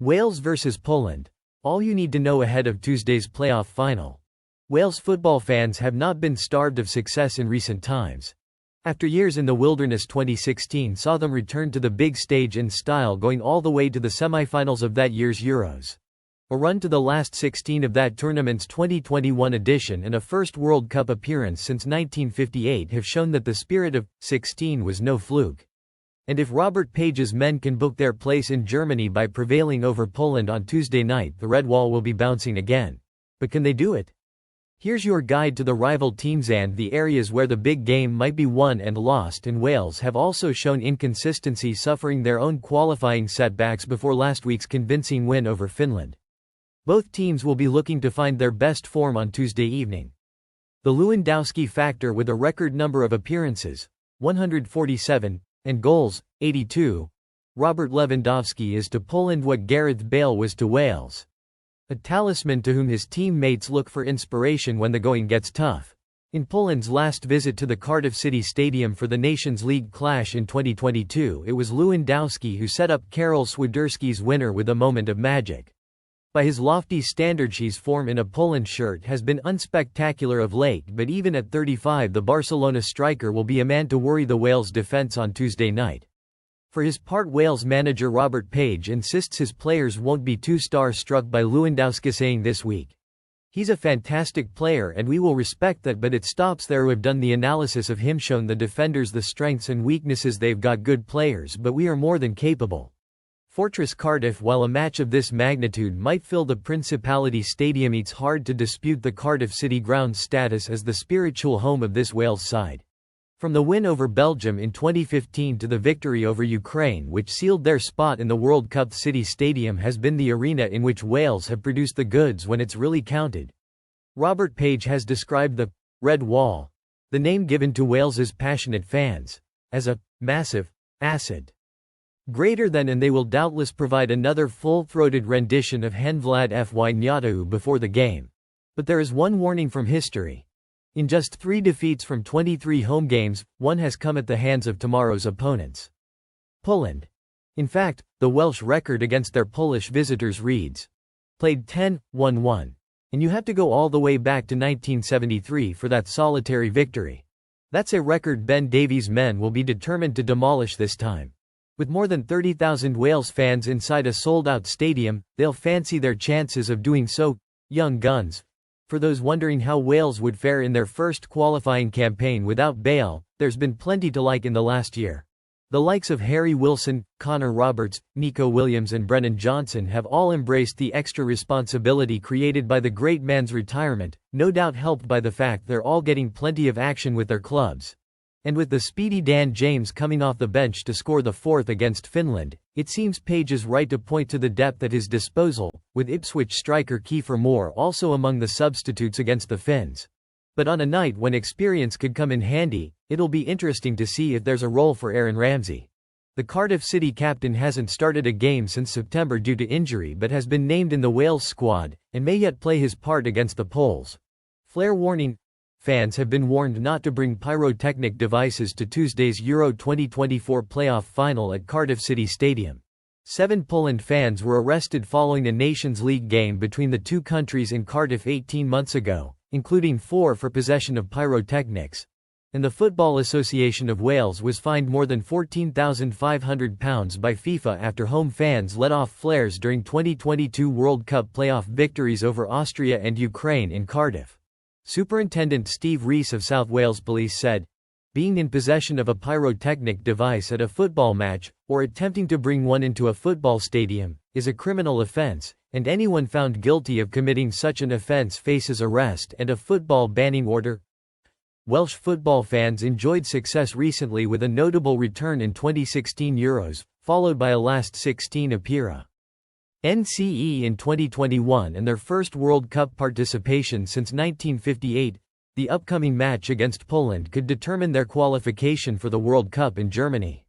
Wales vs Poland. All you need to know ahead of Tuesday's playoff final. Wales football fans have not been starved of success in recent times. After years in the wilderness, 2016 saw them return to the big stage in style, going all the way to the semi-finals of that year's Euros. A run to the last 16 of that tournament's 2021 edition and a first World Cup appearance since 1958 have shown that the spirit of 16 was no fluke. And if Robert Page's men can book their place in Germany by prevailing over Poland on Tuesday night, the red wall will be bouncing again. But can they do it? Here's your guide to the rival teams and the areas where the big game might be won and lost. And Wales have also shown inconsistency, suffering their own qualifying setbacks before last week's convincing win over Finland. Both teams will be looking to find their best form on Tuesday evening. The Lewandowski factor, with a record number of appearances, 147, and goals, 82. Robert Lewandowski is to Poland what Gareth Bale was to Wales. A talisman to whom his teammates look for inspiration when the going gets tough. In Poland's last visit to the Cardiff City Stadium for the Nations League clash in 2022, it was Lewandowski who set up Karol Swiderski's winner with a moment of magic. By his lofty standards, his form in a Poland shirt has been unspectacular of late, but even at 35, the Barcelona striker will be a man to worry the Wales defence on Tuesday night. For his part, Wales manager Robert Page insists his players won't be too star-struck by Lewandowski, saying this week, "He's a fantastic player and we will respect that, but it stops there. We've done the analysis of him, shown the defenders the strengths and weaknesses. They've got good players, but we are more than capable." Fortress Cardiff. While a match of this magnitude might fill the Principality Stadium, it's hard to dispute the Cardiff City ground's status as the spiritual home of this Wales side. From the win over Belgium in 2015 to the victory over Ukraine, which sealed their spot in the World Cup, City Stadium has been the arena in which Wales have produced the goods when it's really counted. Robert Page has described the Red Wall, the name given to Wales's passionate fans, as a massive acid greater than, and they will doubtless provide another full-throated rendition of Hen Vlad Fy Nyatu before the game. But there is one warning from history. In just 3 defeats from 23 home games, one has come at the hands of tomorrow's opponents, Poland. In fact, the Welsh record against their Polish visitors reads, played 10, won 1. And you have to go all the way back to 1973 for that solitary victory. That's a record Ben Davies' men will be determined to demolish this time. With more than 30,000 Wales fans inside a sold-out stadium, they'll fancy their chances of doing so. Young guns. For those wondering how Wales would fare in their first qualifying campaign without Bale, there's been plenty to like in the last year. The likes of Harry Wilson, Connor Roberts, Nico Williams and Brennan Johnson have all embraced the extra responsibility created by the great man's retirement, no doubt helped by the fact they're all getting plenty of action with their clubs. And with the speedy Dan James coming off the bench to score the 4th against Finland, it seems Page is right to point to the depth at his disposal, with Ipswich striker Kiefer Moore also among the substitutes against the Finns. But on a night when experience could come in handy, it'll be interesting to see if there's a role for Aaron Ramsey. The Cardiff City captain hasn't started a game since September due to injury, but has been named in the Wales squad, and may yet play his part against the Poles. Flare warning. Fans have been warned not to bring pyrotechnic devices to Tuesday's Euro 2024 playoff final at Cardiff City Stadium. 7 Poland fans were arrested following a Nations League game between the two countries in Cardiff 18 months ago, including 4 for possession of pyrotechnics. And the Football Association of Wales was fined more than £14,500 by FIFA after home fans let off flares during 2022 World Cup playoff victories over Austria and Ukraine in Cardiff. Superintendent Steve Rees of South Wales Police said, "Being in possession of a pyrotechnic device at a football match, or attempting to bring one into a football stadium, is a criminal offence, and anyone found guilty of committing such an offence faces arrest and a football banning order." Welsh football fans enjoyed success recently with a notable return in 2016 Euros, followed by a last 16 appearance. NCE in 2021 and their first World Cup participation since 1958, the upcoming match against Poland could determine their qualification for the World Cup in Germany.